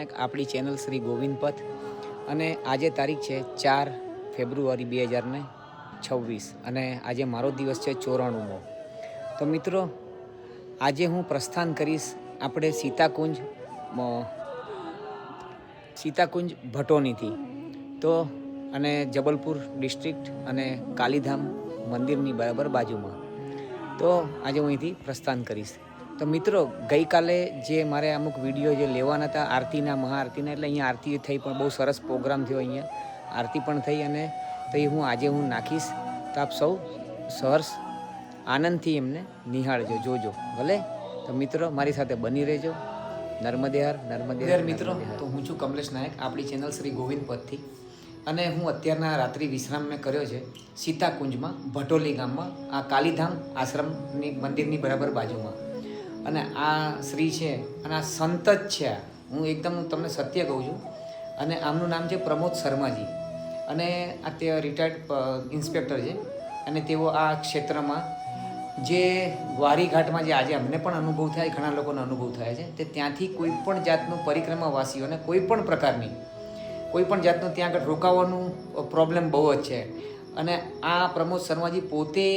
નાયક, આપણી ચેનલ શ્રી ગોવિંદ પથ. અને આજે તારીખ છે 4 ફેબ્રુઆરી 2026 અને આજે મારો દિવસ છે 94મો. તો મિત્રો, આજે હું પ્રસ્થાન કરીશ આપણે સીતાકુંજ ભટોનીથી. તો અને જબલપુર ડિસ્ટ્રિક્ટ અને કાલીધામ મંદિરની બરાબર બાજુમાં. તો આજે હું અહીંથી પ્રસ્થાન કરીશ. તો મિત્રો, ગઈકાલે જે મારે અમુક વિડીયો જે લેવાના હતા આરતીના, મહાઆરતીના, એટલે અહીંયા આરતી થઈ પણ બહુ સરસ પ્રોગ્રામ થયો, અહીંયા આરતી પણ થઈ, અને તો એ આજે હું નાખીશ. તો આપ સૌ સહર્ષ આનંદથી એમને નિહાળજો, જોજો ભલે. તો મિત્રો, મારી સાથે બની રહેજો. નર્મદે હર, નર્મદે હર. મિત્રો, તો હું છું કમલેશ નાયક, આપણી ચેનલ શ્રી ગોવિંદ પથથી. અને હું અત્યારના રાત્રિ વિશ્રામ મેં કર્યો છે સીતાકુંજમાં, ભટોલી ગામમાં, આ કાલીધામ આશ્રમની મંદિરની બરાબર બાજુમાં. અને આ શ્રી છે અને આ સંત જ છે. હું એકદમ તમને સત્ય કહું છું. અને આમનું નામ છે પ્રમોદ શર્માજી. અને આ તે રિટાયર્ડ ઇન્સ્પેક્ટર છે. અને તેઓ આ ક્ષેત્રમાં જે વારીઘાટમાં જે આજે અમને પણ અનુભવ થાય, ઘણા લોકોનો અનુભવ થાય છે, તે ત્યાંથી કોઈ પણ જાતનું પરિક્રમાવાસીઓને કોઈ પણ પ્રકારની કોઈ પણ જાતનું ત્યાં આગળ રોકાવાનું પ્રોબ્લેમ બહુ જ છે. અને આ પ્રમોદ શર્માજી પોતે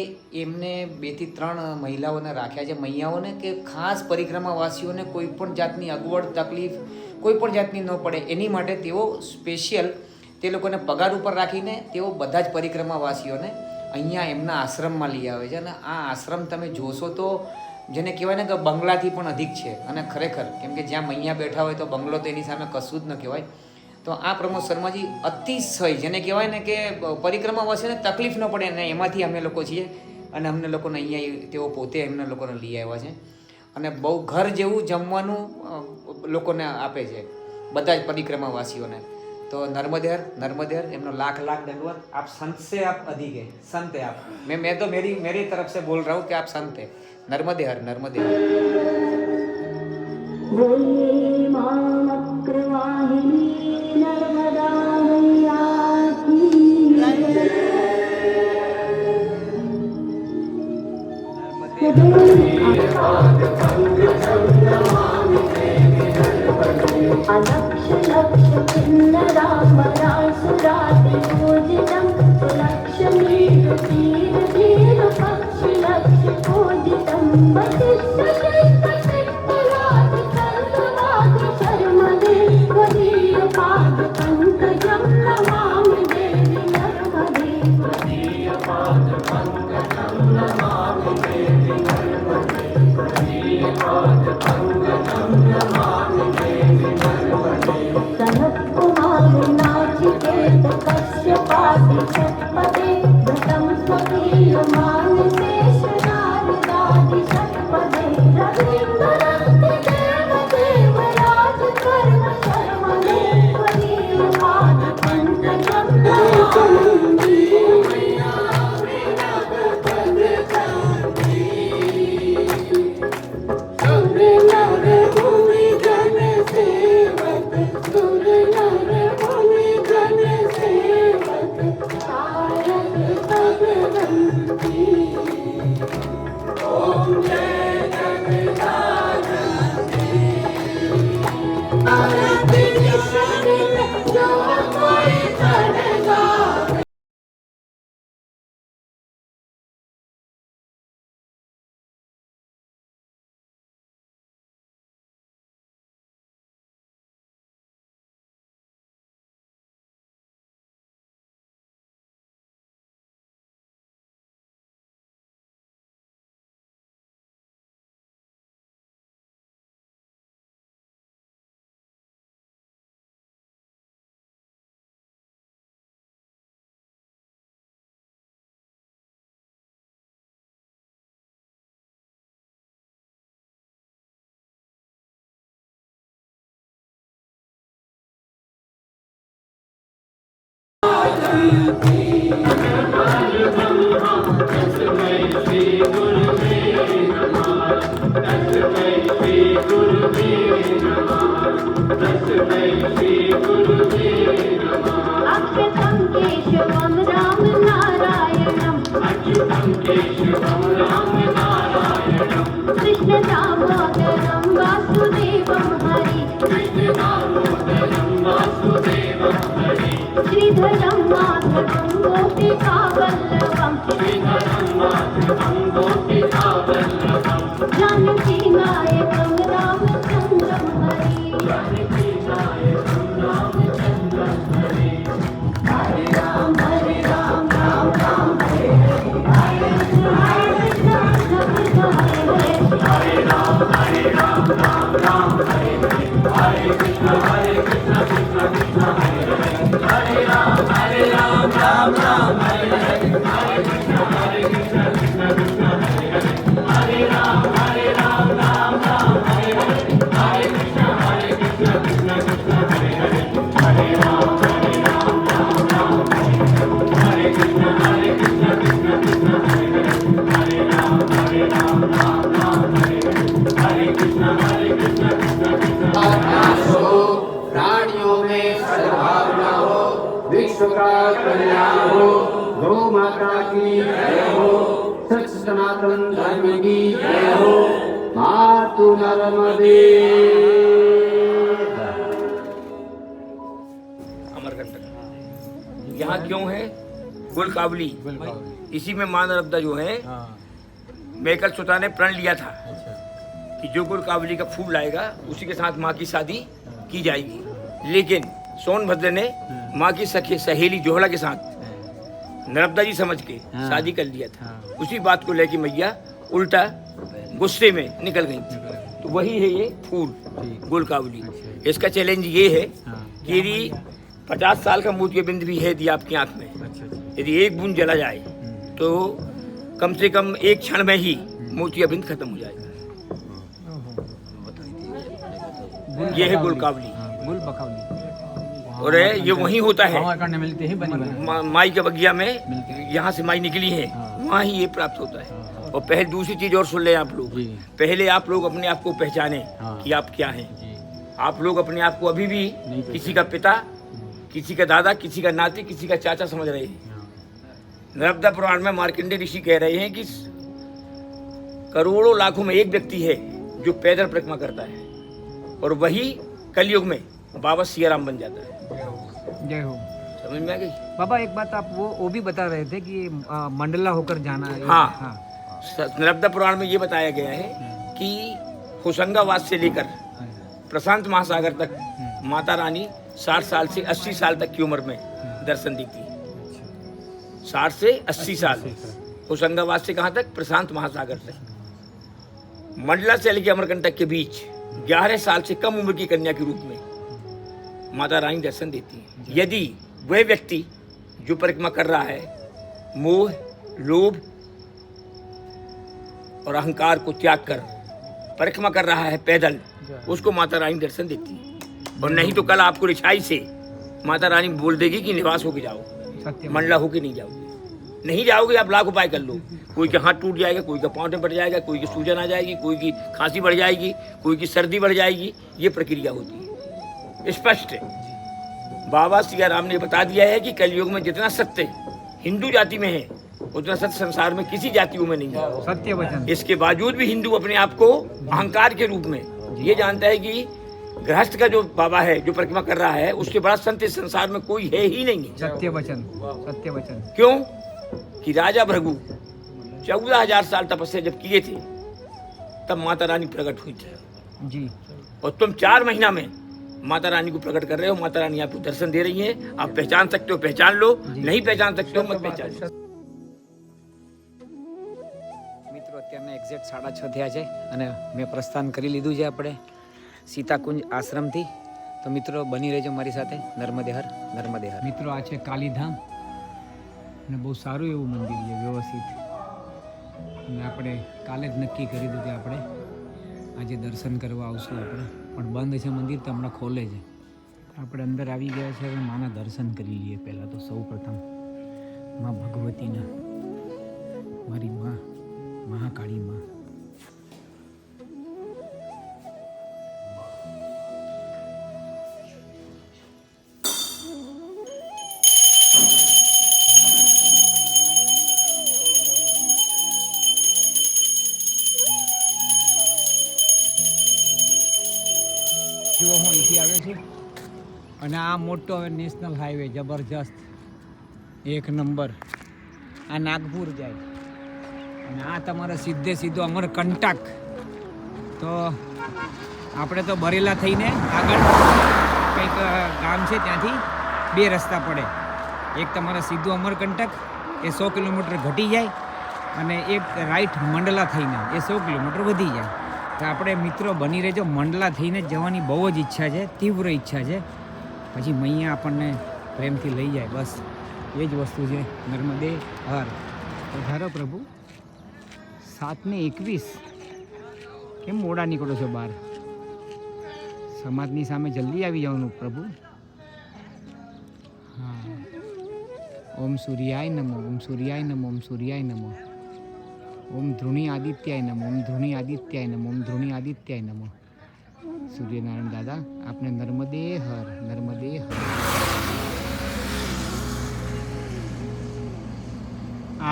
એમને 2 થી 3 મહિલાઓને રાખ્યા છે, મૈયાઓને, કે ખાસ પરિક્રમાવાસીઓને કોઈ પણ જાતની અગવડ તકલીફ કોઈ પણ જાતની ન પડે એની માટે તેઓ સ્પેશિયલ તે લોકોને પગાર ઉપર રાખીને તેઓ બધા જ પરિક્રમાવાસીઓને અહીંયા એમના આશ્રમમાં લઈ આવે છે. અને આ આશ્રમ તમે જોશો તો જેને કહેવાય ને કે બંગલાથી પણ અધિક છે. અને ખરેખર, કેમ કે જ્યાં મૈયા બેઠા હોય તો બંગલો તો એની સામે કશું જ ન કહેવાય. તો આ પ્રમોદ શર્માજી અતિશય, જેને કહેવાય ને કે પરિક્રમાવાસીઓને તકલીફ ન પડે, ને એમાંથી અમે લોકો છીએ. અને અમને લોકોને અહીંયા તેઓ પોતે એમને લોકોને લઈ આવ્યા છે. અને બહુ ઘર જેવું જમવાનું લોકોને આપે છે, બધા જ પરિક્રમાવાસીઓને. તો નર્મદે હર, નર્મદે હર, એમનો લાખ લાખ દંડવત. आप संत से आप अधिक है, संत है आप. मैं तो मेरी तरफ से बोल रहा हूँ कि आप संत है. नर्मदे हर, नर्मदे हर. कृष्ण दामोदरं वासुदेवं हरि, कृष्ण दामोदरं श्रीधरं माधवं गोपिकावल्लभं जानकी नायकं रामचन्द्रं हरि हरे राम राम राम हरे हरे हरे कृष्ण कृष्ण कृष्ण हरे हरे प्राणियों में सद्भावना हो, विश्व का कल्याण हो, गौ माता की जय हो, सच सनातन धर्म की जय हो, मातु नर्मदे। अमरकंटक यहाँ क्यों है? गुलकावली, इसी में मां नर्मदा जो है, मेकल सुता ने प्रण लिया था कि जो गुलकावली का फूल लाएगा उसी के साथ माँ की शादी की जाएगी। लेकिन सोनभद्र ने माँ की सखी सहेली जोहड़ा के साथ नर्मदा जी समझ के शादी कर लिया था। उसी बात को लेके मैया उल्टा गुस्से में निकल गई थी। तो वही है ये फूल गुलकावली। इसका चैलेंज ये है कि यदि 50 साल का मोतिया बिंद भी है यदि आपकी आंख में, यदि एक बूंद जला जाए तो कम से कम एक क्षण में ही मोतिया बिंद खत्म हो जाएगा। ये है गुलकावली, और ये वहीं होता है माई के बगिया में। यहाँ से माई निकली है, वहाँ ही ये प्राप्त होता है। और पहले दूसरी चीज और सुन ले आप लोग, पहले आप लोग अपने आप को पहचाने कि आप क्या हैं। आप लोग अपने आप को अभी भी किसी का पिता, किसी का दादा, किसी का नाती, किसी का चाचा समझ रहे हैं। नर्मदा पुराण में मार्कंडेय ऋषि कह रहे हैं कि करोड़ों लाखों में एक व्यक्ति है जो पैदल परिक्रमा करता है, और वही कलयुग में बाबा सियाराम बन जाता है। जय हो। समझ में आ गई बाबा? एक बात आप वो भी बता रहे थे कि मंडला होकर जाना है। हाँ। नर्मदा पुराण में ये बताया गया है कि होशंगाबाद से लेकर प्रशांत महासागर तक माता रानी 60 साल से 80 साल तक की उम्र में दर्शन देती है। 60 से 80 साल होशंगाबाद से कहाँ तक? प्रशांत महासागर तक। मंडला से लेकर अमरकंटक के बीच 11 साल से कम उम्र की कन्या के रूप में माता रानी दर्शन देती है। यदि वह व्यक्ति जो परिक्रमा कर रहा है मोह, लोभ और अहंकार को त्याग कर परिक्रमा कर रहा है पैदल, उसको माता रानी दर्शन देती है। और नहीं तो कल आपको रिछाई से माता रानी बोल देगी कि निवास होके जाओ, मंडला होके नहीं जाओगे। नहीं जाओगे आप लाख उपाय कर लो, कोई का हाथ टूट जाएगा, कोई का पाँव में बढ़ जाएगा, कोई की सूजन आ जाएगी, कोई की खांसी बढ़ जाएगी, कोई की सर्दी बढ़ जाएगी। ये प्रक्रिया होती है। स्पष्ट बाबा सियाराम ने बता दिया है कि कलयुग में जितना सत्य हिंदू जाति में है उतना सत्य संसार में किसी जातियों में नहीं है। सत्य वचन। इसके बावजूद भी हिंदू अपने आप को अहंकार के रूप में ये जानता है कि गृहस्थ का जो बाबा है जो परिक्रमा कर रहा है उसके बड़ा संत इस संसार में कोई है ही नहीं है। सत्य वचन, सत्य वचन। क्यों कि राजा भृगु 14,000 साल तपस्या जब किए थे तब माता रानी प्रकट हुई थी जी। और तुम 4 महीना में माता रानी को प्रकट कर रहे हो। माता रानी आपको दर्शन दे रही है। आप पहचान सकते हो पहचान लो, नहीं पहचान सकते हो मत पहचान। મિત્રો અત્યારના એક્ઝેક્ટ 6:30 થયા છે અને મેં પ્રસ્થાન કરી લીધું છે આપણે સીતાકુંજ આશ્રમથી। તો મિત્રો બની રહેજો મારી સાથે। નર્મદે હર, નર્મદે હર। મિત્રો આ છે કાલીધામ અને બહુ સારું એવું મંદિર છે, વ્યવસ્થિત। અને આપણે કાલે જ નક્કી કરી દીધું કે આપણે આજે દર્શન કરવા આવશું આપણે, પણ બંધ છે મંદિર, તો હમણાં ખોલે છે। આપણે અંદર આવી ગયા છે, હવે માના દર્શન કરી લઈએ। પહેલાં તો સૌ પ્રથમ માં ભગવતીના, મારી માં મહાકાળી માં। જો હું અહીંથી આવ્યો છું અને આ મોટો હવે નેશનલ હાઈવે જબરજસ્ત એક નંબર. આ નાગપુર જાય અને આ તમારે સીધે સીધો અમરકંટક. તો આપણે તો બરેલા થઈને આગળ કંઈક ગામ છે ત્યાંથી 2 રસ્તા પડે. એક તમારે સીધું અમરકંટક એ 100 કિલોમીટર ઘટી જાય અને એક રાઈટ મંડલા થઈને એ 100 કિલોમીટર વધી જાય. તો આપણે મિત્રો બની રહેજો. મંડલા થઈને જવાની બહુ જ ઈચ્છા છે, તીવ્ર ઈચ્છા છે. પછી મૈયા આપણને પ્રેમથી લઈ જાય, બસ એ જ વસ્તુ છે. નર્મદે હર. ધારો પ્રભુ 7:21 કેમ મોડા નીકળો છો બહાર? સમાજની સામે જલ્દી આવી જવાનું પ્રભુ. હા. ઓમ સૂર્યાય નમો, ઓમ સૂર્યાય નમો, ઓમ સૂર્યાય નમો. ઓમ ધૃણી આદિત્યાય નમો, ઓમ ધૃણી આદિત્યાય નમો, ઓમ ધૃણી આદિત્યાય નમો. સૂર્યનારાયણ દાદા આપને નર્મદે હર, નર્મદે હર.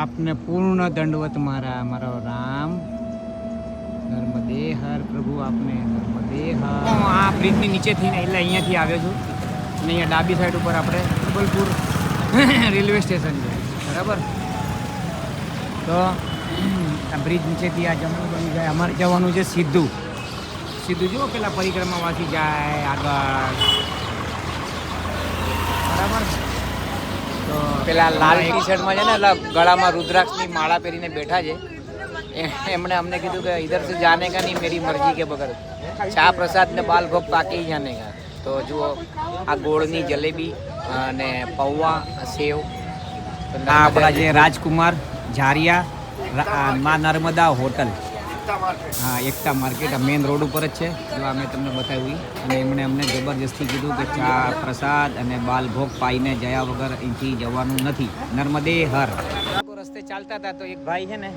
આપને પૂર્ણ દંડવત મારો રામ. નર્મદે હર પ્રભુ, આપને નર્મદે હર. આ બ્રિજની નીચેથી એટલે અહીંયાથી આવ્યો છું અને અહીંયા ડાબી સાઈડ ઉપર આપણે જબલપુર રેલવે સ્ટેશન છે, બરાબર. તો આ બ્રિજ નીચેથી આ જમણું બની જાય. અમારે જવાનું છે સીધું જુઓ પેલા પરિક્રમાવાથી જાય આગળ, બરાબર. તો પેલા લાલ ટી શર્ટમાં છે ને એટલે ગળામાં રુદ્રાક્ષની માળા પહેરીને બેઠા છે. એમણે અમને કીધું કે ઇધર સે જાને કા નહીં, મેરી મરજી કે બગર ચા પ્રસાદ ને બાલ ભોગ પાકી જાને કા. તો જુઓ આ ગોળની જલેબી અને પૌવા, સેવ. આપણા જે રાજકુમાર ઝારિયા માં નર્મદા હોટલ, હા, એકતા માર્કેટ, આ મેઇન રોડ ઉપર જ છે. જો અમે તમને બતાવ્યું અને એમણે અમને જબરજસ્તી કીધું કે ચા પ્રસાદ અને બાલ ભોગ પાઈને જયા વગર અહીંથી જવાનું નથી. નર્મદે હર. રસ્તે ચાલતા હતા તો એક ભાઈ છે ને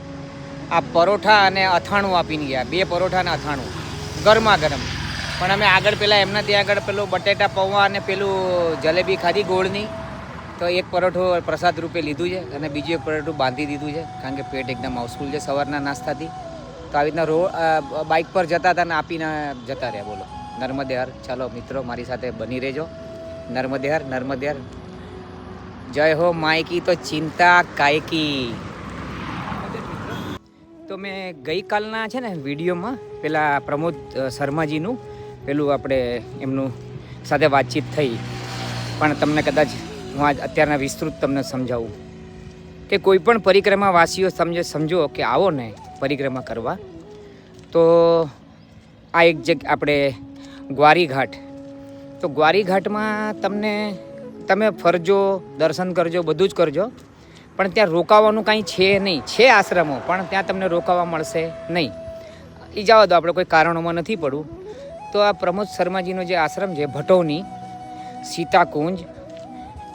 આ પરોઠા અને અથાણું આપીને ગયા. 2 પરોઠા અને અથાણું ગરમા ગરમ. પણ અમે આગળ પેલા એમના ત્યાં આગળ પેલું બટેટા પૌવા અને પેલું જલેબી ખાધી ગોળની. તો એક પરોઠો પ્રસાદ રૂપે લીધું છે અને બીજું એક પરોઠું બાંધી દીધું છે, કારણ કે પેટ એકદમ હાઉસફુલ છે સવારના નાસ્તાથી. તો આવી રીતના બાઇક પર જતા હતા ને આપીને જતા રહ્યા. બોલો નર્મદે હર. ચાલો મિત્રો મારી સાથે બની રહેજો. નર્મદે હર, નર્મદે હર. જય હો માયકી તો ચિંતા કાયકી. તો મેં ગઈકાલના છે ને વિડીયોમાં પેલા પ્રમોદ શર્માજીનું પેલું આપણે એમનું સાથે વાતચીત થઈ, પણ તમને કદાચ હું આજ અત્યારના વિસ્તૃત તમને સમજાવું કે કોઈ પણ પરિક્રમાવાસીઓ સમજો કે આવો ને પરિક્રમા કરવા, તો આ એક આપણે ગ્વારી ઘાટ. તો ગ્વારી ઘાટમાં તમે ફરજો, દર્શન કરજો, બધું જ કરજો, પણ ત્યાં રોકાવાનું કાંઈ છે નહીં. છે આશ્રમો, પણ ત્યાં તમને રોકાવા મળશે નહીં. એ જવા દો, આપણે કોઈ કારણોમાં નથી પડવું. તો આ પ્રમોદ શર્માજીનો જે આશ્રમ છે ભટોની સીતાકુંજ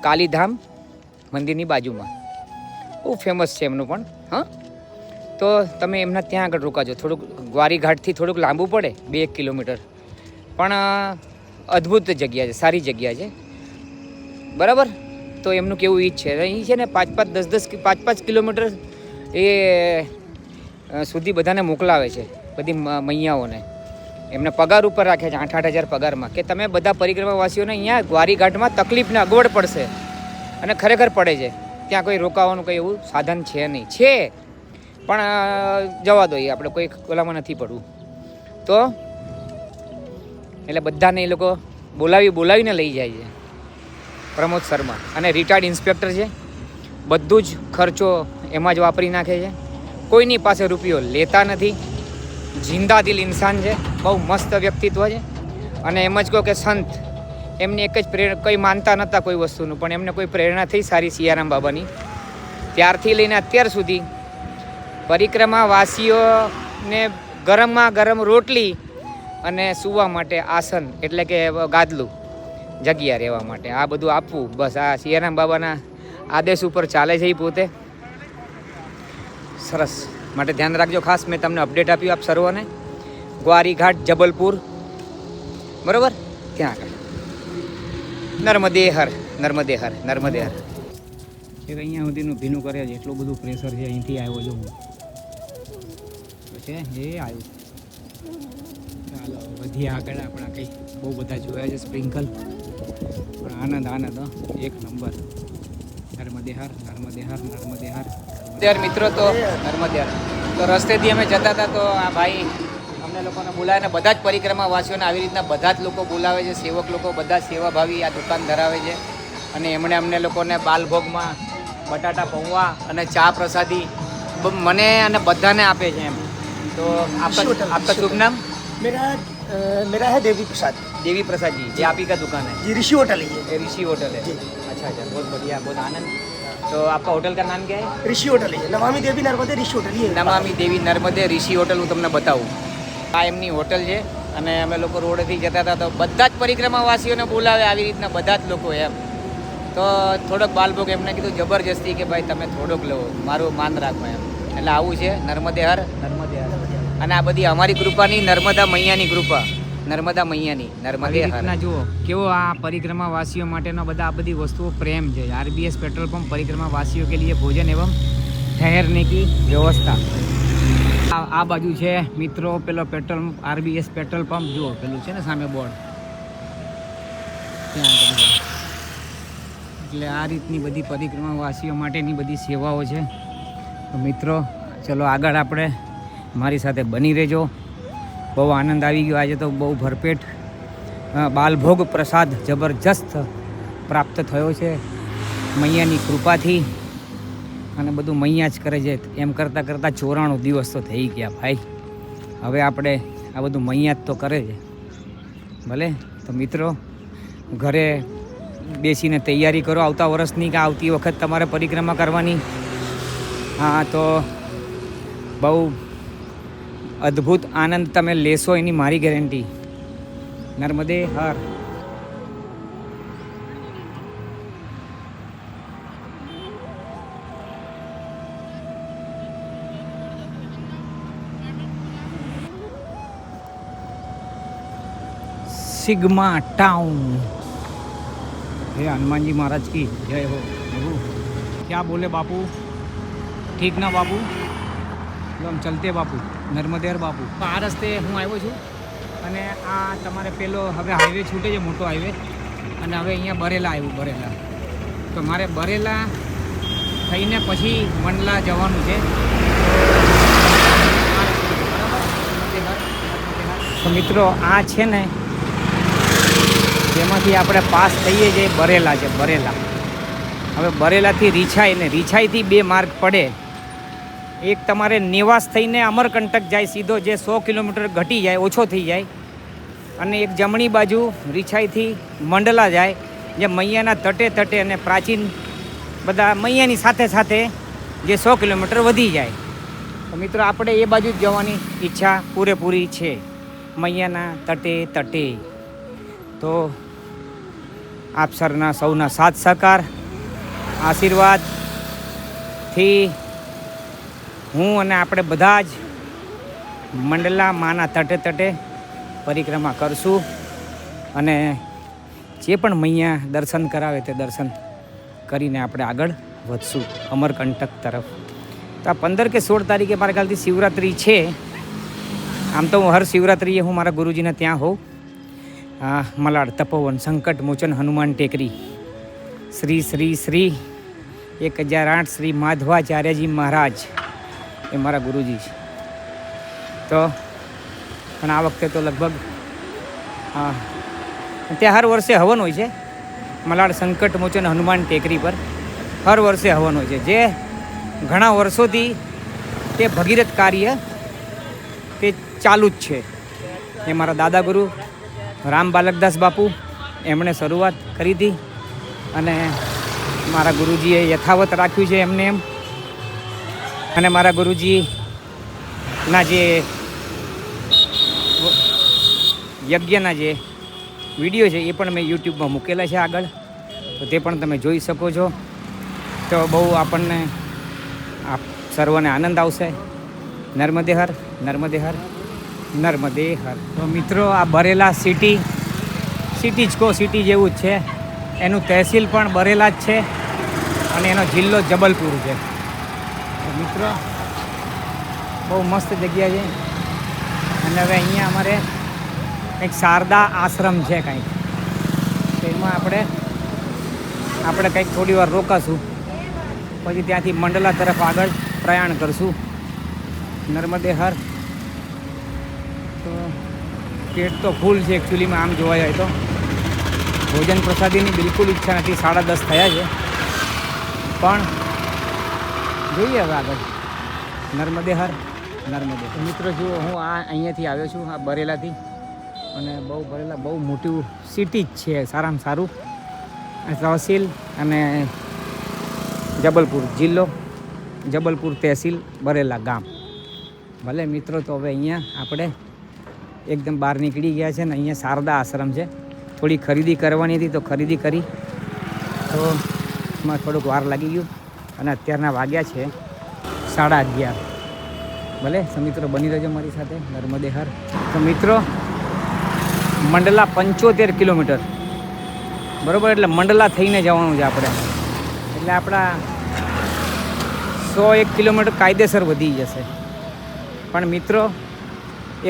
કાલીધામ મંદિરની બાજુમાં, બહુ ફેમસ છે એમનું પણ. હા, તો તમે એમના ત્યાં આગળ રોકાજો. થોડુંક ગ્વારી ઘાટથી થોડુંક લાંબુ પડે, 2 કિલોમીટર, પણ અદ્ભુત જગ્યા છે, સારી જગ્યા છે, બરાબર. તો એમનું કેવું ઈ જ છે, અહીં છે ને 5-5 કિલોમીટર એ સુધી બધાને મોકલાવે છે, બધી મૈયાઓને. એમને પગાર ઉપર રાખે છે 8-8 હજાર પગારમાં, કે તમે બધા પરિક્રમાવાસીઓને અહીંયા ગ્વારી ઘાટમાં તકલીફને અગવડ પડશે. અને ખરેખર પડે છે. ત્યાં કોઈ રોકાવાનું કંઈ એવું સાધન છે નહીં. છે પણ જવા દો, એ આપણે કોઈ ઓલામાં નથી પડવું. તો એટલે બધાને એ લોકો બોલાવીને લઈ જાય છે પ્રમોદ શર્મા. અને રિટાયર્ડ ઇન્સ્પેક્ટર છે. બધું જ ખર્ચો એમાં જ વાપરી નાખે છે. કોઈની પાસે રૂપિયો લેતા નથી. જિંદા દિલ ઇન્સાન છે. બહુ મસ્ત વ્યક્તિત્વ છે. અને એમ જ કહો કે સંત, એમની એક જ પ્રેરણા, કંઈ માનતા નહોતા કોઈ વસ્તુનું, પણ એમને કોઈ પ્રેરણા થઈ સારી સિયારામ બાબાની. ત્યારથી લઈને અત્યાર સુધી પરિક્રમાવાસીઓને ગરમમાં ગરમ રોટલી અને સૂવા માટે આસન, એટલે કે ગાદલું, જગ્યા રહેવા માટે, આ બધું આપવું. બસ આ સિયારામ બાબાના આદેશ ઉપર ચાલે છે એ પોતે. સરસ. માટે ધ્યાન રાખજો. ખાસ મેં તમને અપડેટ આપ્યું આપ સર્વોને. ગ્વારી ઘાટ જબલપુર, બરાબર, ત્યાં આગળ. નર્મદે હર, નર્મદે હર, નર્મદે હર. એક અહીંયા સુધીનું ભીનું કરે છે, એટલું બધું પ્રેશર છે. અહીંથી આવ્યો છું હું, છે એ આવ્યું. ચાલો વધી આગળ. આપણા કંઈ બહુ બધા જોયા છે સ્પ્રિંકલ, પણ આનંદ હો, એક નંબર. નર્મદે નર્મદે હર નર્મદે હર નર્મદે હર. ત્યારે મિત્રો તો નર્મદે હર તો રસ્તેથી અમે જતા હતા તો આ ભાઈ અમને લોકોને બોલાવે ને બધા જ પરિક્રમાવાસીઓને આવી રીતના બધા જ લોકો બોલાવે છે, સેવક લોકો બધા સેવાભાવી આ દુકાન ધરાવે છે અને એમણે અમને લોકોને બાલભોગમાં બટાટા પૌવા અને ચા પ્રસાદી મને અને બધાને આપે છે એમ. તો આપકા શુભ નામ? मेरा है देवी प्रसाद देवी प्रसाद जी, ये आप ही का दुकान है? जी, ऋषि होटल है ये ऋषि होटल है? अच्छा अच्छा, बहुत बढ़िया, बहुत आनंद. तो आपका होटल का नाम क्या है? ऋषि होटल है, नमामि देवी नर्मदे ऋषि होटल ही है. નમામી દેવી નર્મદે ઋષિ હોટલ હું તમને બતાવું. આ એમની હોટલ છે અને અમે લોકો રોડેથી જતા હતા તો બધા જ પરિક્રમાવાસીઓને બોલાવે આવી રીતના બધા જ લોકો એમ. તો થોડોક બાલભોગ એમને કીધું જબરજસ્તી કે ભાઈ તમે થોડોક લો, મારું માન રાખો એમ. એટલે આવું છે નર્મદે હર નર્મદે હર. અને આ બધી અમારી કૃપાની નર્મદા મૈયાની કૃપા, નર્મદા મૈયાની નર્મદે હર. જુઓ કેવો આ પરિક્રમાવાસીઓ માટેનો બધા આ બધી વસ્તુઓ પ્રેમ છે. આરબીએસ પેટ્રોલ પંપ પરિક્રમાવાસીઓ કે लिए ભોજન એવं ठहरने की व्यवस्था. આ બાજુ છે મિત્રો પેલો પેટ્રોલ આરબીએસ પેટ્રોલ પંપ જુઓ, પેલું છે ને સામે બોર્ડ ત્યાં આગળ. એટલે આ રીતની બધી પરિક્રમાવાસીઓ માટેની બધી સેવાઓ છે. તો મિત્રો ચલો આગળ આપણે મારી સાથે બની રહેજો. બહુ આનંદ આવી ગયો આજે તો, બહુ ભરપેટ બાલભોગ પ્રસાદ જબરજસ્ત પ્રાપ્ત થયો છે મૈયાની કૃપાથી. અને બધું મૈયા જ કરે છે એમ કરતાં કરતાં 94 દિવસ તો થઈ ગયા ભાઈ. હવે આપણે આ બધું મૈયા જ તો કરે છે ભલે. તો મિત્રો ઘરે બેસીને તૈયારી કરો આવતા વર્ષની કે આવતી વખત તમારે પરિક્રમા કરવાની. હા તો બહુ અદ્ભુત આનંદ તમે લેશો એની મારી ગેરંટી. નર્મદે હર. Sigma town. हे हनुमान जी महाराज की जय हो. क्या बोले बापू? ठीक ना बापू? हम चलते बापू, નર્મદેર બાપુ. આ રસ્તે હું આવ્યો છું અને આ તમારે પેલો હવે હાઈવે છૂટે છે, મોટો હાઈવે. અને હવે અહીંયા બરેલા આવ્યું, બરેલા. તો મારે બરેલા થઈને પછી મંડલા જવાનું છે. તો મિત્રો આ છે ને જેમાંથી આપણે પાસ થઈએ છીએ બરેલા છે, બરેલા. હવે બરેલાથી રીછાઈ ને રીછાઈથી 2 માર્ગ પડે. એક તમારે નિવાસ થઈને અમરકંટક જાય સીધો, જે 100 કિલોમીટર ઘટી જાય, ઓછો થઈ જાય. અને એક જમણી બાજુ રીછાઈથી મંડલા જાય, જે મૈયાના તટે તટે અને પ્રાચીન બધા મૈયાની સાથે સાથે જે 100 કિલોમીટર વધી જાય. તો મિત્રો આપણે એ બાજુ જ જવાની ઈચ્છા પૂરેપૂરી છે, મૈયાના તટે તટે. તો આપ સરના સૌના સાથ સહકાર આશીર્વાદથી હું અને આપણે બધા જ મંડલા માના તટે તટે પરિક્રમા કરશું. અને જે પણ મૈયા દર્શન કરાવે તે દર્શન કરીને આપણે આગળ વધશું અમરકંટક તરફ. તો આ 15 કે 16 તારીખે મારા ખ્યાલથી શિવરાત્રિ છે. આમ તો હું હર શિવરાત્રિએ હું મારા ગુરુજીને ત્યાં હોઉં. મલાડ તપોવન સંકટ મોચન હનુમાન ટેકરી શ્રી શ્રી શ્રી 1008 શ્રી માધવાચાર્યજી મહારાજ એ મારા ગુરુજી છે. તો પણ આ વખતે તો લગભગ ત્યાં હર વર્ષે હવન હોય છે મલાડ સંકટ મોચન હનુમાન ટેકરી પર. હર વર્ષે હવન હોય છે, જે ઘણા વર્ષોથી તે ભગીરથ કાર્ય તે ચાલુ જ છે. એ મારા દાદા ગુરુ રામ બાલકદાસ બાપુ એમણે શરૂઆત કરી હતી અને મારા ગુરુજીએ યથાવત રાખ્યું છે એમને એમ. અને મારા ગુરુજીના જે યજ્ઞના જે વિડીયો છે એ પણ મેં યુટ્યુબમાં મૂકેલા છે આગળ, તો તે પણ તમે જોઈ શકો છો. તો બહુ આપણને આપ સર્વને આનંદ આવશે. નર્મદે હર નર્મદે હર નર્મદે હર. તો મિત્રો આ બરેલા સિટી જ કહો, સિટી જેવું જ છે. એનું તહેસીલ પણ બરેલા જ છે અને એનો જિલ્લો જબલપુર છે. તો મિત્રો બહુ મસ્ત જગ્યા છે. અને હવે અહીંયા અમારે કંઈક શારદા આશ્રમ છે કંઈક, તો એમાં આપણે કંઈક થોડી વાર રોકાશું પછી ત્યાંથી મંડલા તરફ આગળ પ્રયાણ કરશું. નર્મદે હર. તો પેટ તો ફૂલ છે એકચ્યુઅલીમાં આમ જોવા જાય તો. ભોજન પ્રસાદીની બિલકુલ ઈચ્છા નથી. 10:30 થયા છે, પણ જોઈએ હવે આગળ. નર્મદે હર નર્મદે. મિત્રો જુઓ, હું અહીંયાથી આવ્યો છું, આ બરેલાથી. અને બરેલા બહુ મોટી સિટી જ છે, સારામાં સારું. તહસીલ અને જબલપુર જિલ્લો, જબલપુર તહેસીલ, બરેલા ગામ. ભલે મિત્રો, તો હવે અહીંયા આપણે એકદમ બહાર નીકળી ગયા છે ને અહીંયા શારદા આશ્રમ છે. થોડી ખરીદી કરવાની હતી તો ખરીદી કરી, તો એમાં થોડુંક વાર લાગી ગયું. અને અત્યારના વાગ્યા છે 11:30. ભલે મિત્રો બની રહેજો મારી સાથે. નર્મદે હર. તો મિત્રો મંડલા 75 કિલોમીટર, બરાબર, એટલે મંડલા થઈને જવાનું છે આપણે. એટલે આપણા 101 કિલોમીટર કાયદેસર વધી જશે. પણ મિત્રો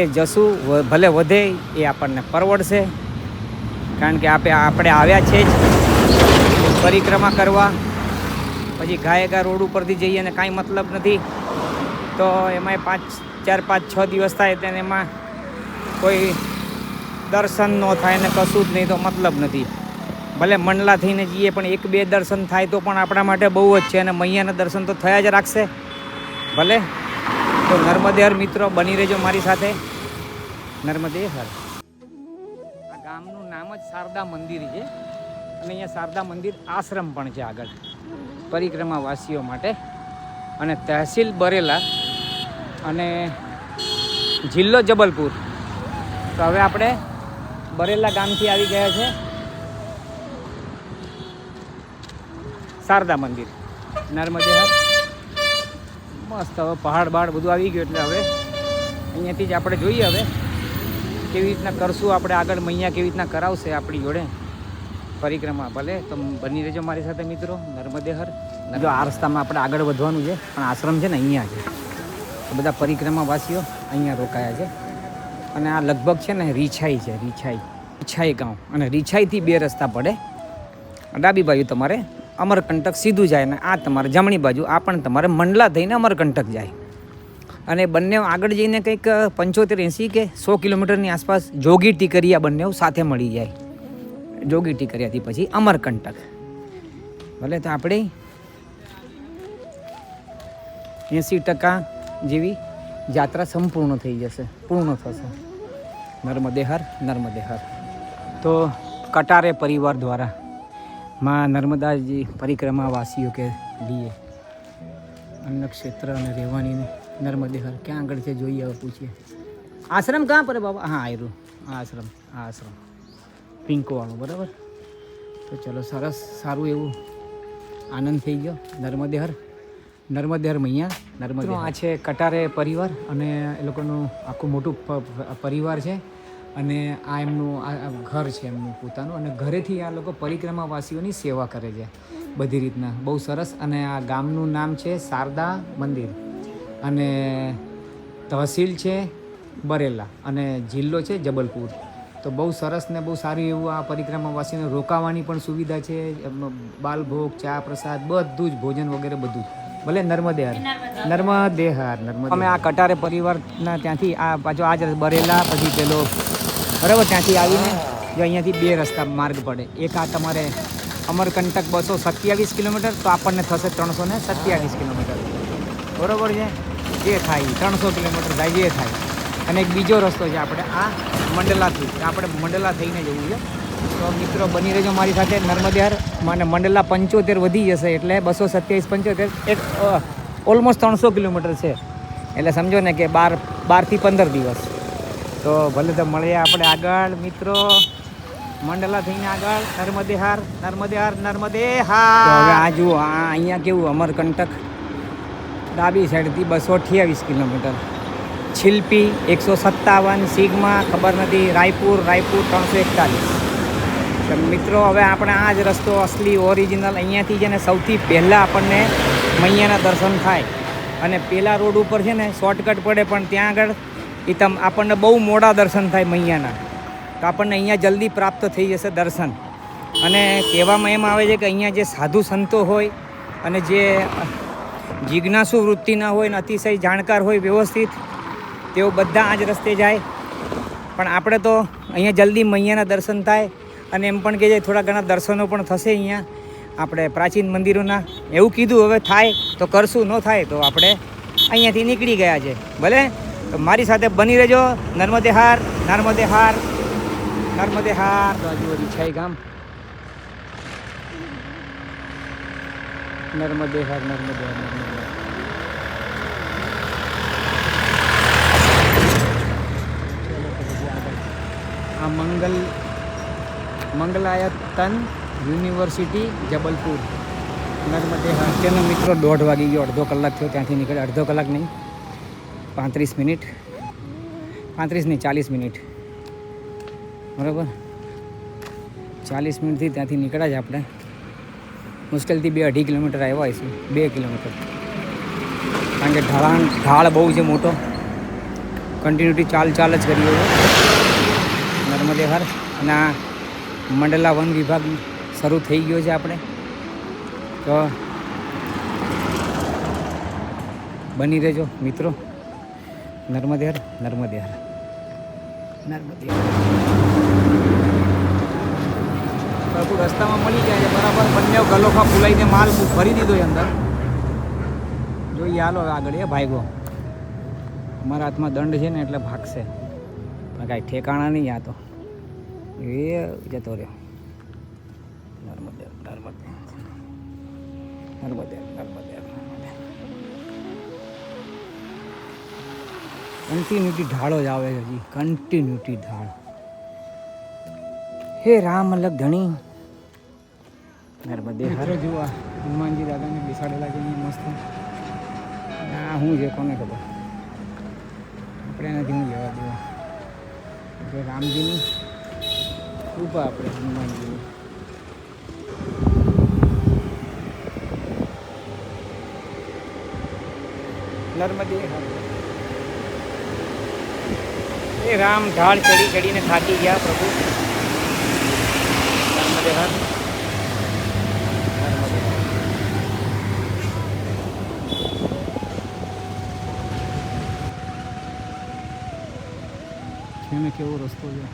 એ જશું, ભલે વધે એ આપણને પરવડશે, કારણ કે આપણે આવ્યા છે જ પરિક્રમા કરવા. પછી ગાયગા રોડ ઉપરથી જઈએ અને કાંઈ મતલબ નથી. તો એમાંય 4, 5, 6 દિવસ થાય તો એમાં કોઈ દર્શન ન થાય ને કશું જ નહીં તો મતલબ નથી. ભલે મંડલા થઈને જઈએ પણ 1-2 દર્શન થાય તો પણ આપણા માટે બહુ જ છે. અને મૈયાના દર્શન તો થયા જ રાખશે. ભલે તો નર્મદે હર મિત્રો, બની રહેજો મારી સાથે. નર્મદે હર. આ ગામનું નામ જ શારદા મંદિર છે. અને અહીંયા શારદા મંદિર આશ્રમ પણ છે આગળ પરિક્રમાવાસીઓ માટે. અને તહેસીલ બરેલા અને જિલ્લો જબલપુર. તો હવે આપણે બરેલા ગામથી આવી ગયા છે શારદા મંદિર. નર્મદે હર. મસ્ત. હવે પહાડ બહાડ બધું આવી ગયું એટલે હવે અહીંયાથી જ આપણે જોઈએ હવે કેવી રીતના કરશું આપણે આગળ. મૈયા કેવી રીતના કરાવશે આપણી જોડે પરિક્રમા. ભલે તો બની રહેજો મારી સાથે મિત્રો. નર્મદે હર. જો આ રસ્તામાં આપણે આગળ વધવાનું છે, પણ આશ્રમ છે ને અહીંયા છે. બધા પરિક્રમાવાસીઓ અહીંયા રોકાયા છે. અને આ લગભગ છે ને રીછાઈ છે, રીછાઈ ગામ. અને રીછાઈથી 2 રસ્તા પડે. ડાબી બાજુ તમારે અમરકંટક સીધું જાય, અને આ તમારે જમણી બાજુ આ પણ તમારે મંડલા થઈને અમરકંટક જાય. અને બંને આગળ જઈને કંઈક 75, 80 કે 100 કિલોમીટરની આસપાસ જોગી ટીકરિયા બંને સાથે મળી જાય. જોગી ટીકરિયાથી પછી અમરકંટક. ભલે તો આપણે 80% જેવી યાત્રા સંપૂર્ણ થઈ જશે, પૂર્ણ થશે. નર્મદે હર નર્મદે હર. તો કટારે પરિવાર દ્વારા માં નર્મદાજી પરિક્રમાવાસીઓ કે लिए અન્ન ક્ષેત્ર અને રહેવાની નર્મદે હર. ક્યાં આગળ છે જોઈએ, હવે પૂછીએ. આશ્રમ ક્યાં પર બાબા? હા, આવ્યું આ આશ્રમ પિંકવાળું, બરાબર. તો ચલો, સરસ, સારું એવું આનંદ થઈ ગયો. નર્મદે હર મૈયા. નર્મદે. આ છે કટારે પરિવાર અને એ લોકોનું આખું મોટું પરિવાર છે. અને આ એમનું આ ઘર છે એમનું પોતાનું. અને ઘરેથી આ લોકો પરિક્રમાવાસીઓની સેવા કરે છે બધી રીતના. બહુ સરસ. અને આ ગામનું નામ છે શારદા મંદિર. અને તહસીલ છે બરેલા અને જિલ્લો છે જબલપુર. તો બહુ સરસ ને બહુ સારું એવું આ પરિક્રમાવાસીઓને રોકાવાની પણ સુવિધા છે. બાલભોગ, ચા, પ્રસાદ, બધું જ ભોજન વગેરે બધું જ. ભલે નર્મદે હર. નર્મદે હર. અમે આ કટારે પરિવારના ત્યાંથી આ પાછો આ જ બરેલા પછી પેલો, બરાબર, ત્યાંથી આવીને જો અહીંયાથી 2 રસ્તા માર્ગ પડે. એક આ તમારે અમરકંટક 227 કિલોમીટર, તો આપણને થશે 327 કિલોમીટર, બરાબર છે. જે થાય 300 કિલોમીટર થાય જે થાય. અને એક બીજો રસ્તો છે આપણે આ મંડલાથી, આપણે મંડલા થઈને જવું છે. તો મિત્રો બની રહેજો મારી સાથે. નર્મદે હર. મને મંડલા 75 વધી જશે એટલે 227, 75 એક ઓલમોસ્ટ 300 કિલોમીટર છે. એટલે સમજો ને કે 12 થી 15 દિવસ. તો ભલે તો મળીએ આપણે આગળ મિત્રો. મંડલા થઈને આગળ. નર્મદે હર નર્મદે હર નર્મદે હર. હવે આ જુઓ, આ અહીંયા કેવું અમરકંટક ડાબી સાઈડથી 228 કિલોમીટર. छिल्पी 157, सिग्मा खबर नहीं, रायपुर 341। मित्रों हवे आपणे आ ज रस्तो असली ओरिजिनल अहींयाथी ज ने सौथी पहला आपणे मैयाना दर्शन थाय अने पेला रोड पर छे ने शॉर्टकट पड़े पण त्यां आगळ ई तम आपणे बहु मोड़ा दर्शन थाय मैयाना, तो आपणे अहींया जल्दी प्राप्त थई जशे दर्शन। अने कहेवामां एम आवे छे के अहींया जे साधु संतो होय અને જે જિજ્ઞાસુ વૃત્તિના હોય ને અતિશય જાણકાર હોય વ્યવસ્થિત, તેઓ બધા આ જ રસ્તે જાય. પણ આપણે તો અહીંયા જલ્દી મૈયાના દર્શન થાય અને એમ પણ કે છે થોડા ઘણા દર્શનો પણ થશે અહીંયા આપણે પ્રાચીન મંદિરોના. એવું કીધું, હવે થાય તો કરશું, ન થાય તો આપણે અહીંયાથી નીકળી ગયા છે. ભલે, તો મારી સાથે બની રહેજો. નર્મદે હાર, નર્મદે હાર, નર્મદે હાર. બાજુ રીછાઈ ગામ. નર્મદે હાર, નર્મદે હાર, નર્મદે હાર. આ મંગલાયતન યુનિવર્સિટી જબલપુર, નર્મદે હાર. તેનો મિત્રો 1:30 વાગી ગયો, અડધો કલાક થયો ત્યાંથી નીકળે. અડધો કલાક નહીં, 35 મિનિટ, 35 નહીં 40 મિનિટ, બરાબર. 40 મિનિટથી ત્યાંથી નીકળ્યા જ આપણે. મુશ્કેલથી 2-2.5 કિલોમીટર આવ્યા આવીશું, 2 કિલોમીટર. કારણ કે ઢાળ બહુ છે મોટો, કન્ટિન્યુટી ચાલ જ કરી હોય નર્મદે હાર. અને આ મંડલા વન વિભાગ શરૂ થઈ ગયો છે આપણે, તો બની રહેજો મિત્રો. નર્મદે હાર, નર્મદે હાર, નર્મદે હાર. પ્રભુ રસ્તામાં મળી જાય છે બરાબર. બંને ગલોફા ફૂલાઈને માલ ભરી દીધો છે અંદર. જોઈએ હાલો આગળ. એ ભાગ્યો, અમારા હાથમાં દંડ છે ને એટલે ભાગશે, પણ કાંઈ ઠેકાણા નહીં. આ તો એ જતો રહ્યો. નર્મદે નર્મદે નર્મદે નર્મદે નર્મદે. કન્ટિન્યુટી ઢાળો જ આવે છે હજી, કન્ટિન્યુટી ઢાળ. હે રામ અલગ ધણી. નર્મદે હાર. જુઓ હનુમાનજી દાદાને બેસાડેલા છે મસ્ત. આ શું છે કોને ખબર, આપણે એનાથી હું લેવા દેવા. એટલે રામજીની કૃપા, આપણે હનુમાનજીની. નર્મદે હાર. એ રામ ઢાળ ચડીને થાકી ગયા પ્રભુ. નર્મદે હાર, નર્મદે હાર. એને કેવો રસ્તો છે.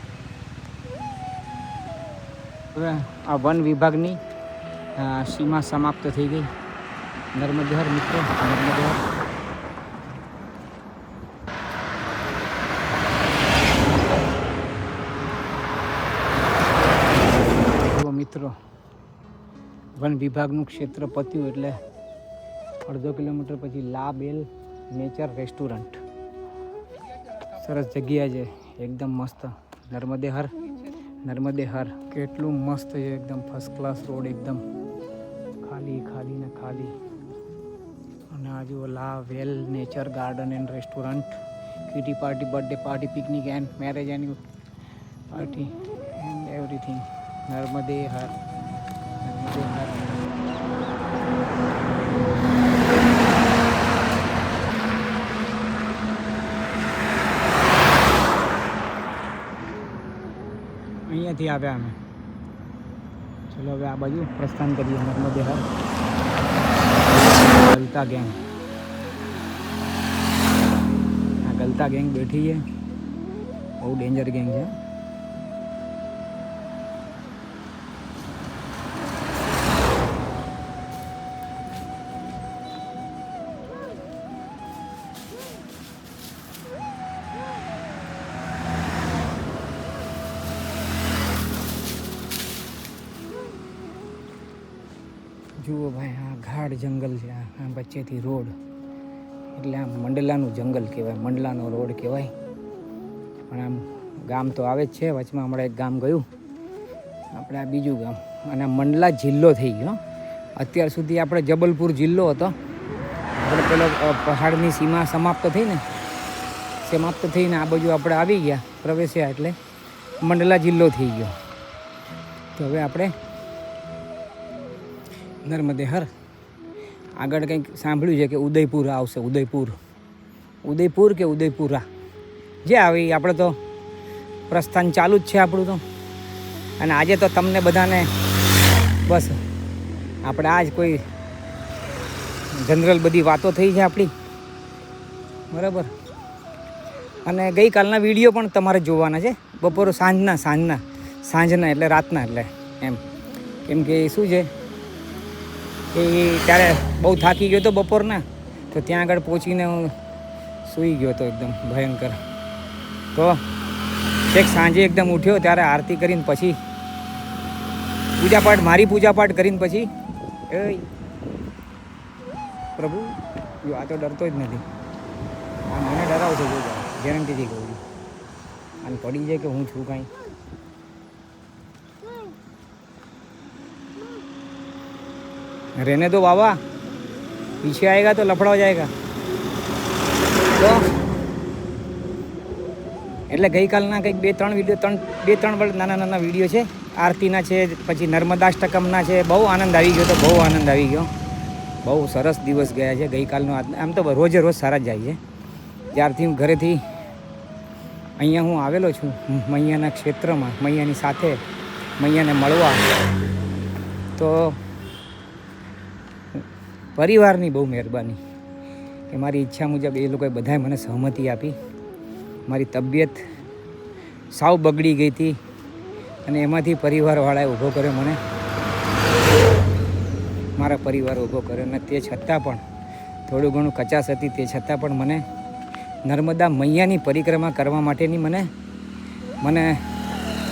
હવે આ વન વિભાગની સીમા સમાપ્ત થઈ ગઈ. નર્મદે હાર મિત્રો, નર્મદે હાર. મિત્રો વન વિભાગનું ક્ષેત્ર પત્યું એટલે અડધો કિલોમીટર પછી લા બેલ નેચર રેસ્ટોરન્ટ. સરસ જગ્યા છે, એકદમ મસ્ત. નર્મદે હાર, નર્મદે હાર. કેટલું મસ્ત છે, એકદમ ફર્સ્ટ ક્લાસ રોડ, એકદમ ખાલી ખાલી ને ખાલી. અને આ જુઓ La Vel Nature Garden and Restaurant. Kitty party, birthday party, picnic and marriage and party and everything. Narmade Har, Narmade હાર. અહીંયાથી આવ્યા અમે. ચલો હવે આ બાજુ પ્રસ્થાન કરીએ. નર્મદે હાર. ગલતા ગેંગ, આ ગલતા ગેંગ બેઠી છે, બહુ ડેન્જર ગેંગ છે. જુઓ ભાઈ, આ ગાઢ જંગલ છે. આ વચ્ચેથી રોડ, એટલે આમ મંડલાનું જંગલ કહેવાય, મંડલાનો રોડ કહેવાય. પણ આમ ગામ તો આવે જ છે. વચમાં હમણાં એક ગામ ગયું આપણે, આ બીજું ગામ. અને મંડલા જિલ્લો થઈ ગયો. અત્યાર સુધી આપણે જબલપુર જિલ્લો હતો. આપણે પેલો પહાડની સીમા સમાપ્ત થઈને આ બાજુ આપણે આવી ગયા, પ્રવેશ્યા, એટલે મંડલા જિલ્લો થઈ ગયો. તો હવે આપણે નર્મદે હાર. આગળ કંઈક સાંભળ્યું છે કે ઉદયપુર આવશે. ઉદયપુર કે ઉદયપુરા, જે આવી. આપણે તો પ્રસ્થાન ચાલુ જ છે આપણું તો. અને આજે તો તમને બધાને બસ આપણે આ જ કોઈ જનરલ બધી વાતો થઈ છે આપણી, બરાબર. અને ગઈકાલના વિડીયો પણ તમારે જોવાના છે, બપોર સાંજના એટલે રાતના, એટલે એમ. કેમ કે શું છે કે ત્યારે બહુ થાકી ગયો હતો બપોરના, તો ત્યાં આગળ પહોંચીને હું સૂઈ ગયો હતો એકદમ ભયંકર. તો એક સાંજે એકદમ ઉઠ્યો ત્યારે આરતી કરીને પછી મારી પૂજાપાઠ કરીને પછી પ્રભુ આ તો ડરતો જ નથી, આ મને ડરાવશે જો ગેરંટીથી કહું છું. અને પડી જાય કે હું છું કાંઈ. रहने दो बाबा, पीछे आएगा तो लफड़ा हो जाएगा. તો એટલે ગઈકાલના કંઈક બે ત્રણ નાના વિડીયો છે. આરતીના છે, પછી નર્મદાષ્ટકમના છે. બહુ આનંદ આવી ગયો, તો બહુ આનંદ આવી ગયો. બહુ સરસ દિવસ ગયા છે ગઈકાલનો. આમ તો રોજે રોજ સારા જ જાય છે. ત્યારથી હું ઘરેથી અહીંયા હું આવેલો છું મૈયાના ક્ષેત્રમાં, મૈયાની સાથે મૈયાને મળવા. તો પરિવારની બહુ મહેરબાની કે મારી ઈચ્છા મુજબ એ લોકોએ બધાએ મને સહમતિ આપી. મારી તબિયત સાવ બગડી ગઈ હતી અને એમાંથી પરિવારવાળાએ ઊભો કર્યો મને, મારા પરિવાર ઊભો કર્યો. અને તે છતાં પણ થોડું ઘણું કચાશ હતી, તે છતાં પણ મને નર્મદા મૈયાની પરિક્રમા કરવા માટેની મને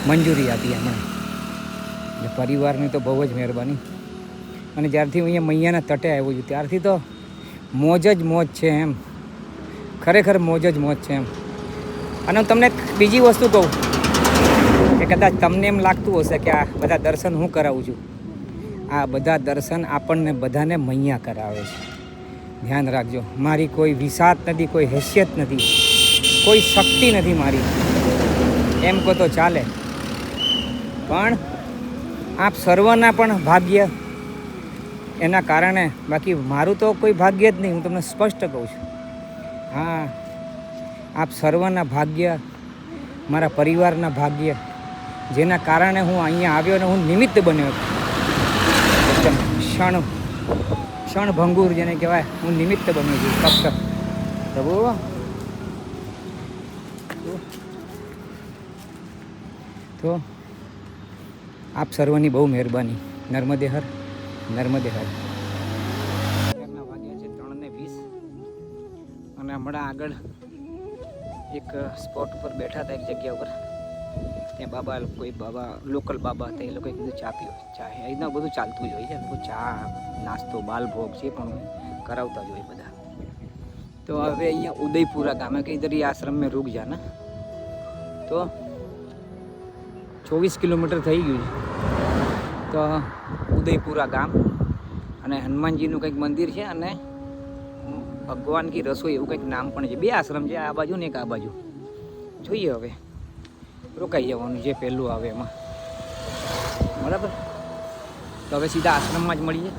મંજૂરી આપી એમણે. એટલે પરિવારની તો બહુ જ મહેરબાની. અને જ્યારથી હું અહીંયા મૈયાના તટે આવ્યો છું ત્યારથી તો મોજ જ મોજ છે એમ, ખરેખર મોજ જ મોજ છે એમ. અને હું તમને બીજી વસ્તુ કહું કે કદાચ તમને એમ લાગતું હશે કે આ બધા દર્શન હું કરાવું છું, આ બધા દર્શન આપણને બધાને મૈયા કરાવે છે. ધ્યાન રાખજો, મારી કોઈ વિસાત નથી, કોઈ હેસિયત નથી, કોઈ શક્તિ નથી મારી, એમ કહો તો ચાલે. પણ આપ સર્વના પણ ભાગ્ય એના કારણે, બાકી મારું તો કોઈ ભાગ્ય જ નહીં, હું તમને સ્પષ્ટ કહું છું. હા, આપ સર્વના ભાગ્ય, મારા પરિવારના ભાગ્ય, જેના કારણે હું અહીંયા આવ્યો અને હું નિમિત્ત બન્યો. એકદમ ક્ષણભંગુર જેને કહેવાય, હું નિમિત્ત બન્યો છું ફક્ત. પ્રભુ તો આપ સર્વની બહુ મહેરબાની. નર્મદે હર, નર્મદે હર. અત્યારના વાગ્યા છે 3:20 અને હમણાં આગળ એક સ્પોટ ઉપર બેઠા હતા, એક જગ્યા ઉપર. ત્યાં કોઈ બાબા લોકલ બાબા હતા, એ લોકોએ કીધું ચા પીઓ, ચા એના બધું ચાલતું જ હોય છે. લોકો ચા, નાસ્તો, બાલભોગ જે પણ કરાવતા જ હોય બધા. તો હવે અહીંયા ઉદયપુરા ગામે કે ઇધર આશ્રમ મેં રૂક જાના, તો 24 કિલોમીટર થઈ ગયું છે. તો ઉદયપુરા ગામ અને હનુમાનજીનું કંઈક મંદિર છે અને ભગવાન કી રસોઈ એવું કંઈક નામ પણ છે. બે આશ્રમ છે, આ બાજુ ને એક આ બાજુ. જોઈએ હવે રોકાઈ જવાનું જે પહેલું આવે એમાં, બરાબર. તો હવે સીધા આશ્રમમાં જ મળીએ.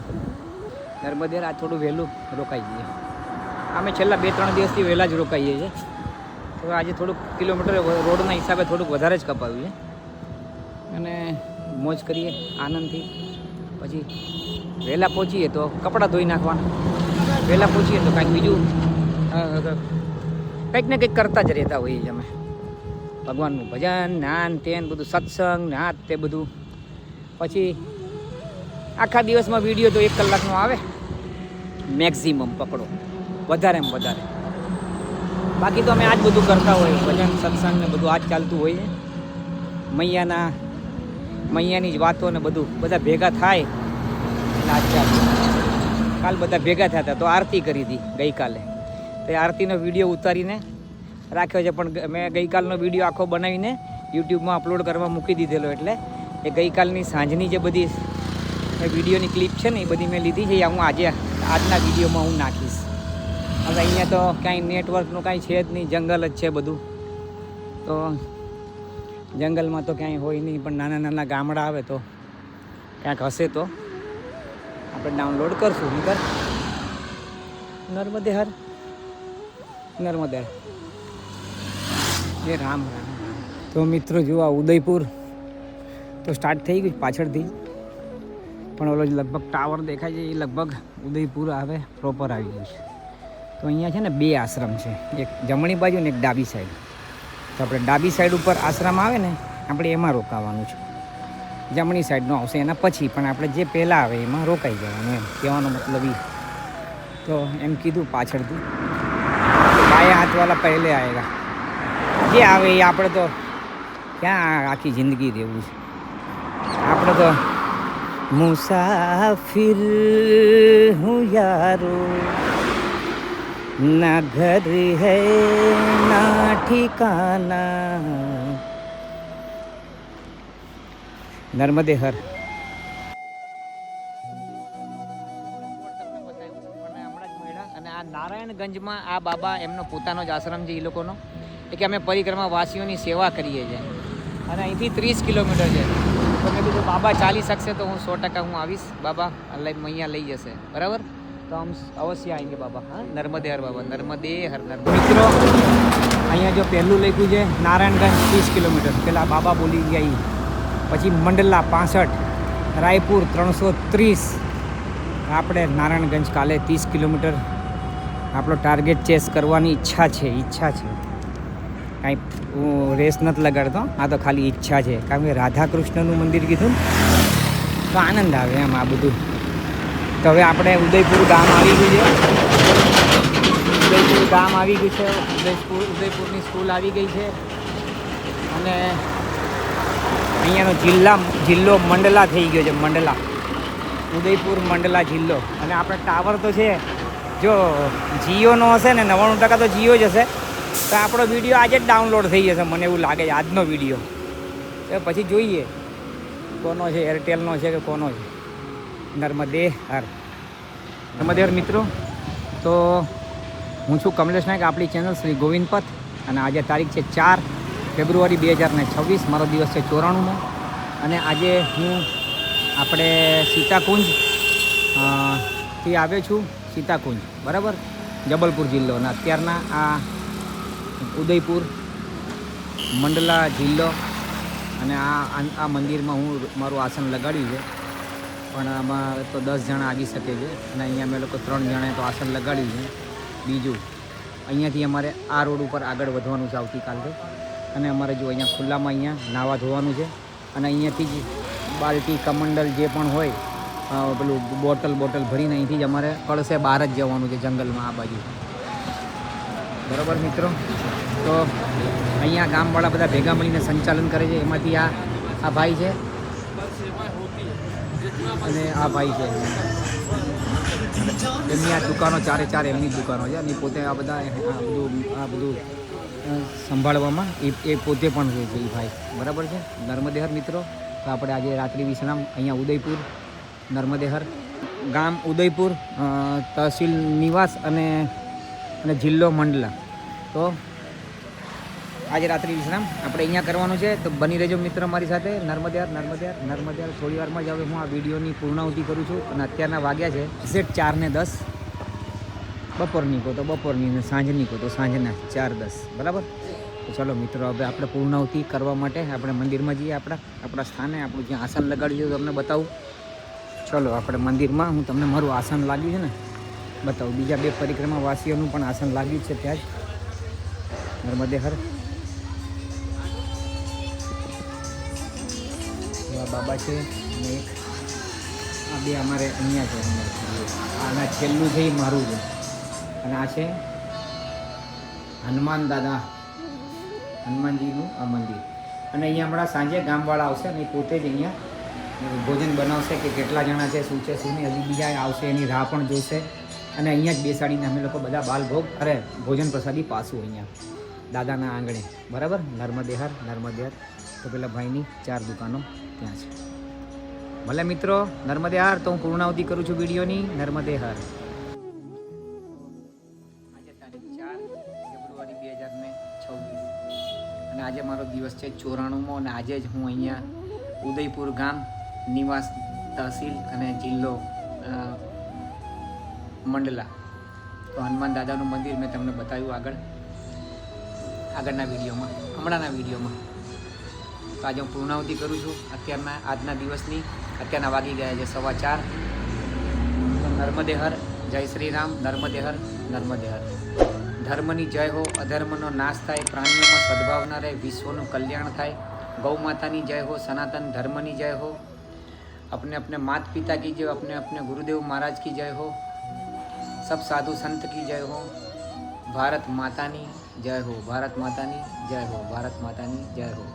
નર્મદે આ થોડું વહેલું રોકાઈ જઈએ. અમે છેલ્લા 2-3 દિવસથી વહેલા જ રોકાઈએ છીએ. તો આજે થોડુંક કિલોમીટર રોડના હિસાબે થોડુંક વધારે જ કપાવ્યું છે. અને મોજ કરીએ આનંદથી. પછી વહેલા પહોંચીએ તો કપડાં ધોઈ નાખવાના, વહેલા પહોંચીએ તો કાંઈક બીજું કંઈક ને કંઈક કરતા જ રહેતા હોઈએ છીએ અમે. ભગવાનનું ભજન, જ્ઞાન, તેન બધું, સત્સંગ ને આ તે બધું. પછી આખા દિવસમાં વિડીયો તો 1 કલાકનો આવે મેક્સિમમ, પકડો વધારેમાં વધારે. બાકી તો અમે આ જ બધું કરતા હોઈએ, ભજન, સત્સંગ ને બધું આ જ ચાલતું હોય છે. મૈયાની જ વાતો ને બધું બધા ભેગા થાય એટલે આજ ચાલતું. કાલ બધા ભેગા થયા હતા તો આરતી કરી હતી ગઈકાલે. તો એ આરતીનો વિડીયો ઉતારીને રાખ્યો છે, પણ મેં ગઈકાલનો વિડીયો આખો બનાવીને યુટ્યુબમાં અપલોડ કરવા મૂકી દીધેલો. એટલે એ ગઈકાલની સાંજની જે બધી વિડીયોની ક્લિપ છે ને એ બધી મેં લીધી છે, હું આજના વિડીયોમાં હું નાખીશ. હવે અહીંયા તો કાંઈ નેટવર્કનું કાંઈ છે જ નહીં, જંગલ જ છે બધું. તો જંગલમાં તો ક્યાંય હોય નહીં, પણ નાના નાના ગામડા આવે તો ક્યાંક હશે તો આપણે ડાઉનલોડ કરશું. નીકળ નર્મદે હર, નર્મદે હર. એ રામ રામ. તો મિત્રો જો આ ઉદયપુર તો સ્ટાર્ટ થઈ ગયું પાછળથી. પણ ઓલો લગભગ ટાવર દેખાય છે એ લગભગ ઉદયપુર આવે પ્રોપર આવી ગયું છે. તો અહીંયા છે ને 2 આશ્રમ છે, એક જમણી બાજુ ને એક ડાબી સાઈડ. તો આપણે ડાબી સાઈડ ઉપર આશ્રમ આવે ને આપણે એમાં રોકાવાનું છે, જમણી સાઈડનો આવશે એના પછી, પણ આપણે જે પહેલાં આવે એમાં રોકાઈ જવાનું, એમ કહેવાનો મતલબ એ. તો એમ કીધું પાછળથી બાયા હાથવાલા પહેલે આવેગા, જે આવે એ આપણે તો ક્યાં આખી જિંદગી રહેવું છે. આપણે તો મુસાફિર હું યારો, ના ઘર હૈ ના ઠિકાના. નર્મદે હર. અને આ નારાયણગંજમાં આ બાબા એમનો પોતાનો જ આશ્રમ છે એ લોકોનો, એ કે અમે પરિક્રમા વાસીઓની સેવા કરીએ છીએ. અને અહીંથી 30 કિલોમીટર છે. તો મેં કીધું બાબા ચાલી શકશે તો હું 100% હું આવીશ. બાબા અહીંયા લઈ જશે, બરાબર? તો હમ અવશ્ય આવીએ બાબા. હા, નર્મદે હર બાબા, નર્મદે હર. મિત્રો અહીંયા જો પહેલું લખ્યું છે નારાયણગંજ 30 કિલોમીટર, પેલા બાબા બોલી ગયા એ. પછી મંડલા 65, રાયપુર 330. આપણે નારાયણગંજ કાલે 30 કિલોમીટર આપણો ટાર્ગેટ ચેસ કરવાની ઈચ્છા છે. કાંઈ હું રેસ નથી લગાડતો, આ તો ખાલી ઈચ્છા છે. કારણ કે રાધાકૃષ્ણનું મંદિર કીધું ને તો આનંદ આવે એમ આ બધું. તો હવે આપણે ઉદયપુર ગામ આવી ગયું છે. ઉદયપુર ગામ આવી ગયું છે. ઉદયપુરની સ્કૂલ આવી ગઈ છે. અને અહીંયાનો જિલ્લો મંડલા થઈ ગયો છે. મંડલા, ઉદયપુર મંડલા જિલ્લો. અને આપણે ટાવર તો છે, જો જીઓનો હશે ને 99% તો જીઓ જ હશે. તો આપણો વિડીયો આજે જ ડાઉનલોડ થઈ જશે, મને એવું લાગે છે, આજનો વિડીયો. તો પછી જોઈએ કોનો છે, એરટેલનો છે કે કોનો છે. નર્મદે હર. નર્મદે હર મિત્રો. તો હું છું કમલેશ નાયક, આપણી ચેનલ શ્રી ગોવિંદ પથ. અને આજે તારીખ છે 4 ફેબ્રુઆરી 2026. મારો દિવસ છે 94મો. અને આજે હું આપણે સીતાકુંજ થી આવ્યો છું. સીતાકુંજ, બરાબર, જબલપુર જિલ્લો. અને અત્યારના આ ઉદયપુર મંડલા જિલ્લો. અને આ મંદિરમાં હું મારું આસન લગાડ્યું છે, પણ આમાં તો 10 જણા આવી શકે છે. અને અહીંયા અમે લોકો 3 જણાએ તો આસન લગાડ્યું છે. બીજું અહીંયાથી અમારે આ રોડ ઉપર આગળ વધવાનું છે આવતીકાલથી. અને અમારે જો અહીંયા ખુલ્લામાં અહીંયા નાવા ધોવાનું છે. અને અહીંયાથી જ બાલ્ટી કમંડલ જે પણ હોય પેલું બોટલ ભરીને અહીંથી જ અમારે કળશે બહાર જ જવાનું છે, જંગલમાં આ બાજુ. બરાબર મિત્રો. તો અહીંયા ગામવાળા બધા ભેગા મળીને સંચાલન કરે છે. એમાંથી આ ભાઈ છે અને આ ભાઈ છે. એમની આ દુકાનો 4 એમની દુકાનો છે. અને પોતે આ બધું સંભાળવામાં એ પોતે પણ રહે છે એ ભાઈ, બરાબર છે. નર્મદે હર મિત્રો. તો આપણે આજે રાત્રિ વિશ્રામ અહીંયા ઉદયપુર, નર્મદે હર ગામ ઉદયપુર, તહસીલ નિવાસ અને જિલ્લો મંડલા. તો આજે રાત્રિ વિશ્રામ આપણે અહીંયા કરવાનું છે. તો બની રહેજો મિત્ર મારી સાથે. નર્મદે હર. થોડી વારમાં જ હવે હું આ વિડીયોની પૂર્ણાહુતિ કરું છું. અને અત્યારના વાગ્યા છે એક્ઝેક્ટ 4:10. બપોરની કહો તો બપોરની, ને સાંજની કહો તો સાંજના 4:10, બરાબર. તો ચલો મિત્રો, હવે આપણે પૂર્ણાહુતિ કરવા માટે આપણે મંદિરમાં જઈએ. આપણા સ્થાને આપણું જ્યાં આસન લગાડ્યું છે તમને બતાવું. ચલો આપણે મંદિરમાં, હું તમને મારું આસન લાગ્યું છે ને બતાવું. બીજા 2 પરિક્રમા વાસીઓનું પણ આસન લાગ્યું છે ત્યાં જ. નર્મદે હર. આ બાબા છે અને એક આ 2 અમારે અહીંયા છે. આના છેલ્લું છે એ મારું છે. અને આ છે હનુમાન દાદા, હનુમાનજીનું આ મંદિર. અને અહીંયા હમણાં સાંજે ગામવાળા આવશે અને પોતે જ અહીંયા ભોજન બનાવશે કે કેટલા જણા છે, શું છે શું નહીં. હજી બીજા આવશે, એની રાહ પણ જોશે. અને અહીંયા જ બેસાડીને અમે લોકો બધા બાલભોગ ભોજન પ્રસાદી પાછું અહીંયા દાદાના આંગણે, બરાબર. નર્મદે હર. તો પેલા ભાઈની 4 દુકાનો ત્યાં છે. ભલે મિત્રો, નર્મદે હર. તો હું પૂર્ણાહુતિ કરું છું વિડીયોની. નર્મદે હર. આજે તારીખ 4 ફેબ્રુઆરી 2026. અને આજે મારો દિવસ છે 94મો. અને આજે જ હું અહીંયા ઉદયપુર ગામ, નિવાસ, તહસીલ અને જિલ્લો મંડલા. તો હનુમાન દાદાનું મંદિર મેં તમને બતાવ્યું આગળના વિડીયોમાં, હમણાંના વિડીયોમાં. તો આજે હું પૂર્ણાહુતિ કરું છું આજના દિવસની. અત્યારના વાગી ગયા છે 4:15. તો નર્મદે હર, જય શ્રી રામ. નર્મદે હર, નર્મદે હર. ધર્મની જય હો, અધર્મનો નાશ થાય, પ્રાણીઓમાં સદભાવના રહે, વિશ્વનું કલ્યાણ થાય. गौ माता की जय हो, सनातन धर्म की जय हो, अपने अपने माता पिता की जय, अपने अपने गुरुदेव महाराज की जय हो, सब साधु संत की जय हो. भारत माता की जय हो, भारत माता की जय हो, भारत माता की जय हो.